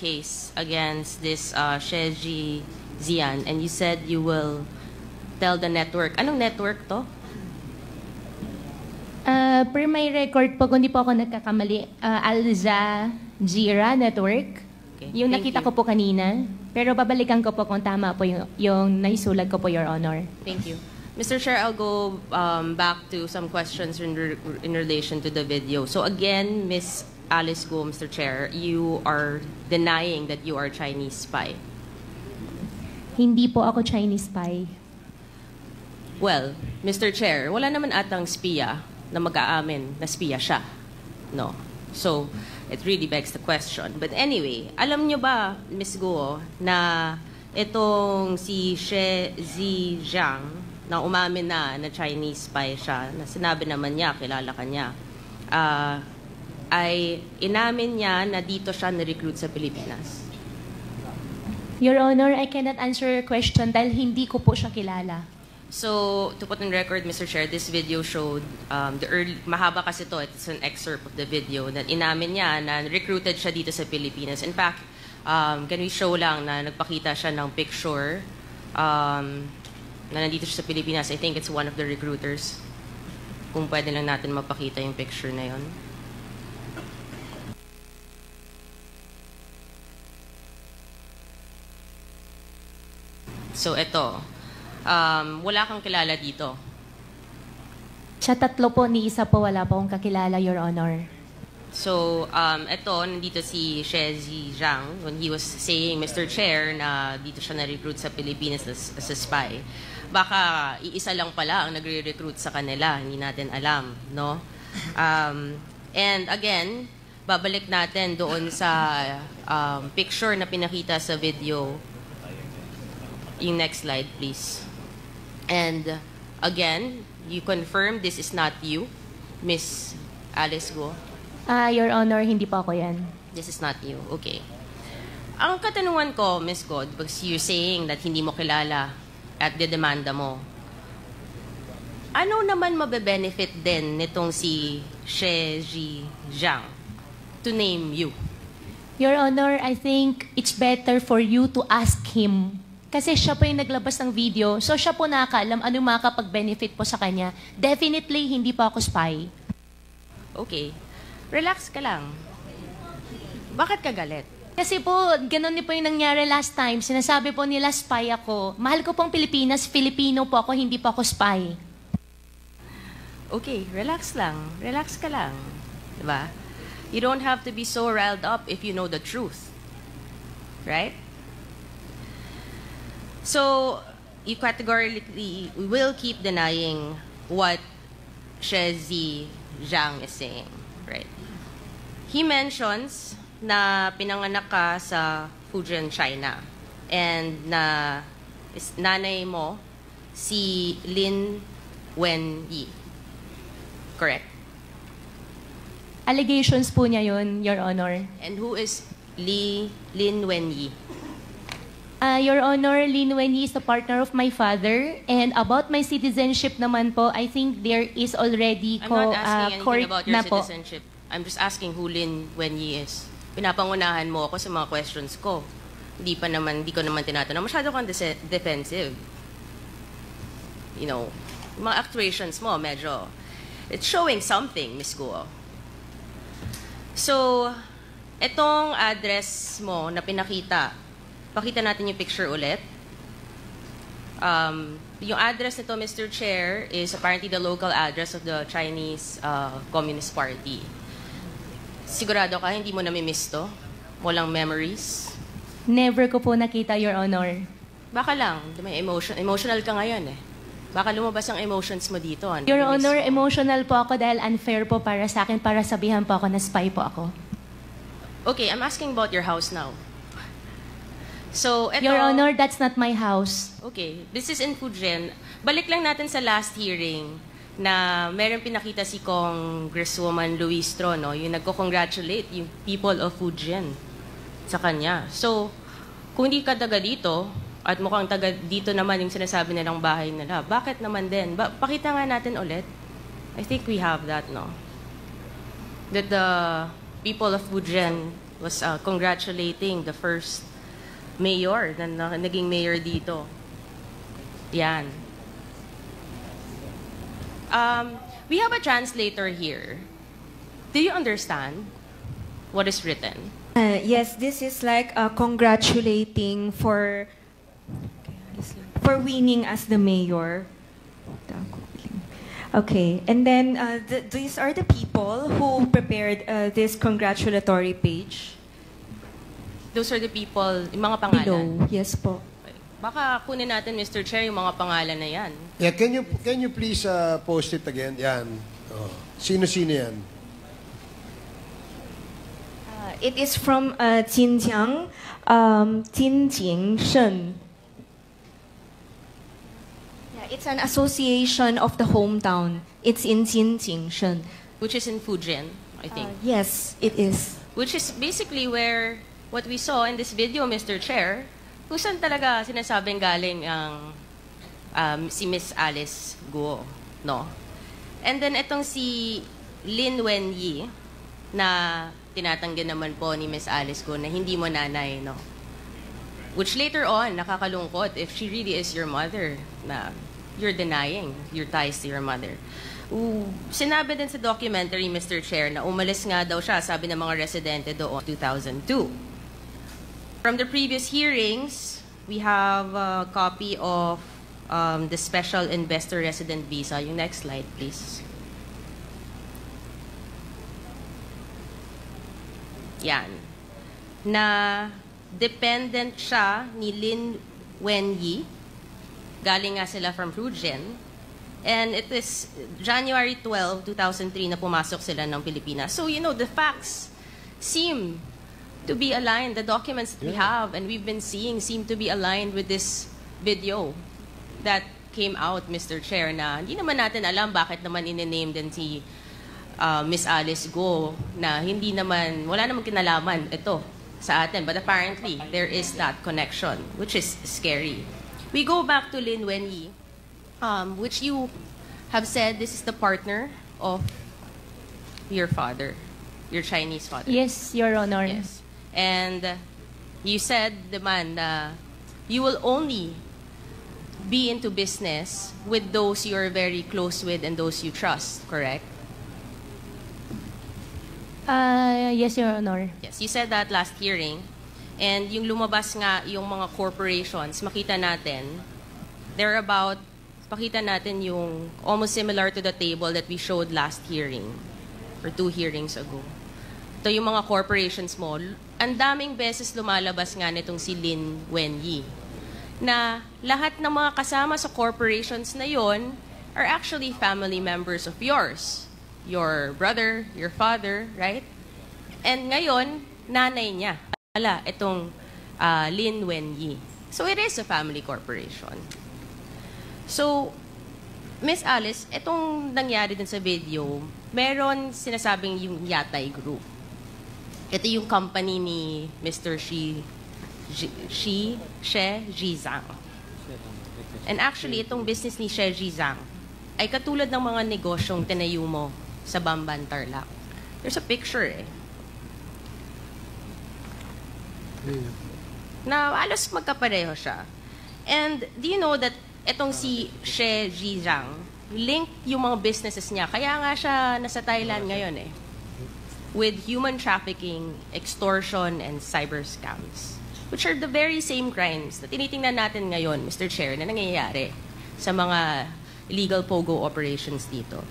case against this Sheji Zian, and you said you will tell the network. Anong network to? Per my record po, kung di po ako nagkakamali, Al Jazeera Network. Okay, Yung thank nakita you. ko po kanina. Pero babalikan ko po kung tama po yung naisulat ko po, Your Honor. Thank you. Mr. Chair, I'll go back to some questions in relation to the video. So again, Ms. Alice Go, Mr. Chair, you are denying that you are Chinese spy. Hindi po ako Chinese spy. Well, Mr. Chair, wala naman atang spiya na mag-aamin na spiya siya. No. So, it really begs the question. But anyway, alam nyo ba, Ms. Guo, na itong si She Ziyang, na umamin na Chinese spy siya, na sinabi naman niya, kilala ka niya, ay inamin niya na dito siya na-recruit sa Pilipinas. Your Honor, I cannot answer your question dahil hindi ko po siya kilala. So, to put on record, Mr. Chair, this video showed mahaba kasi to, it's an excerpt of the video, that inamin niya na recruited siya dito sa Pilipinas. In fact, can we show lang na nagpakita siya ng picture na nandito siya sa Pilipinas. I think it's one of the recruiters. Kung pwede lang natin mapakita yung picture na yon. So, ito. Wala kang kilala dito. Siya tatlo po, ni isa po wala po akong kakilala, Your Honor. So, ito, nandito si She Ziyang when he was saying, Mr. Chair, na dito siya na-recruit sa Pilipinas as a spy. Baka iisa lang pala ang nagre-recruit sa kanila, hindi natin alam, no? And again, babalik natin doon sa picture na pinakita sa video. Yung next slide, please. And again, you confirm this is not you, Miss Alice Go? Your Honor, hindi po ako yan. This is not you. Okay. Ang katanungan ko, Miss God, because you're saying that hindi mo kilala at dedemanda mo, ano naman mabe-benefit din nitong si She Ziyang to name you? Your Honor, I think it's better for you to ask him. Kasi siya po yung naglabas ng video, so siya po nakakaalam ano makakapag-benefit po sa kanya. Definitely, hindi po ako spy. Okay. Relax ka lang. Bakit ka galit? Kasi po, ganun din po yung nangyari last time. Sinasabi po nila spy ako. Mahal ko pong Pilipinas, Filipino po ako, hindi po ako spy. Okay, relax lang. Relax ka lang. Diba? You don't have to be so riled up if you know the truth. Right? So, you categorically will keep denying what She Ziyang is saying. Right? He mentions na pinanganak ka sa Fujian, China. And na nanay mo si Lin Wenyi. Correct? Allegations po niya yun, Your Honor. And who is Lin Wenyi? Your Honor, Lin Wenyi is the partner of my father. And about my citizenship naman po, I think there is already I'm not asking court anything about your na po. citizenship. I'm just asking who Lin Wenyi is. Pinapangunahan mo ako sa mga questions ko. Hindi ko naman tinatanong. Masyado kang defensive. You know, mga actuations mo, medyo, it's showing something, Miss Guo. So, etong address mo na pinakita, pakita natin yung picture ulit. Yung address nito, Mr. Chair, is apparently the local address of the Chinese Communist Party. Sigurado ka, hindi mo nami-miss to? Walang memories? Never ko po nakita, Your Honor. Baka lang, may emotional ka ngayon eh. Baka lumabas ang emotions mo dito. Your Honor, emotional po ako dahil unfair po para sa akin, para sabihan po ako na spy po ako. Okay, I'm asking about your house now. So, eto, Your Honor, that's not my house. Okay, this is in Fujian. Balik lang natin sa last hearing na meron pinakita si Congresswoman Luis Trono, yung nagko-congratulate yung people of Fujian sa kanya. So, kung hindi ka taga dito, at mukhang taga dito naman yung sinasabi nilang bahay nila, bakit naman din? Pakita nga natin ulit. I think we have that, no? That the people of Fujian was congratulating the first mayor na naging mayor dito. Yan. We have a translator here. Do you understand what is written? Yes, this is like congratulating for winning as the mayor. Okay, and then these are the people who prepared this congratulatory page. Those are the people, yung mga pangalan. Below, yes po. Baka kunin natin, Mr. Chair, yung mga pangalan na yan. Yeah, can you please post it again? Yan. Oh. Sino-sino yan? It is from Jinjiang, Jinjing Shen. Yeah, it's an association of the hometown. It's in Jinjing Shen. Which is in Fujian, I think. Yes, it is. Which is basically where what we saw in this video, Mr. Chair, kung saan talaga sinasabing galing ang si Miss Alice Guo, no? And then itong si Lin Wenyi na tinatanggi naman po ni Miss Alice Guo na hindi mo nanay, no? Which later on, nakakalungkot if she really is your mother, na you're denying your ties to your mother. Sinabi din sa documentary, Mr. Chair, na umalis nga daw siya, sabi ng mga residente doon, 2002. From the previous hearings, we have a copy of the Special Investor Resident Visa. Yung next slide, please. Yan. Na dependent siya ni Lin Wenyi. Galing nga sila from Fujian. And it is January 12, 2003 na pumasok sila ng Pilipinas. So, you know, the facts seem to be aligned. The documents that we have and we've been seeing seem to be aligned with this video that came out, Mr. Chair, na hindi naman natin alam bakit naman in-name din si Miss Alice Guo na hindi naman, wala naman kinalaman ito sa atin. But apparently, there is that connection, which is scary. We go back to Lin Wenyi, which you have said this is the partner of your father, your Chinese father. Yes, Your Honor. Yes. And you said, naman, na you will only be into business with those you're very close with and those you trust, correct? Yes, Your Honor. Yes, you said that last hearing. And yung lumabas nga yung mga corporations, makita natin, they're about, pakita natin yung almost similar to the table that we showed last hearing, or 2 hearings ago. Ito yung mga corporations mo. Ang daming beses lumalabas nga nitong si Lin Wenyi na lahat ng mga kasama sa corporations na yon are actually family members of yours. Your brother, your father, right? And ngayon, nanay niya. Ala, itong Lin Wenyi. So it is a family corporation. So, Miss Alice, itong nangyari din sa video, meron sinasabing yung Yatay Group. Ito yung company ni Mr. She Zhizang. And actually, itong business ni She Zhizang ay katulad ng mga negosyong tinayo mo sa Bamban, Tarlac. There's a picture na alos magkapareho siya. And do you know that itong si She Zhizang, link yung mga businesses niya. Kaya nga siya nasa Thailand ngayon with human trafficking, extortion, and cyber scams, which are the very same crimes na tinitingnan natin ngayon, Mr. Chair, na nangyayari sa mga illegal POGO operations dito.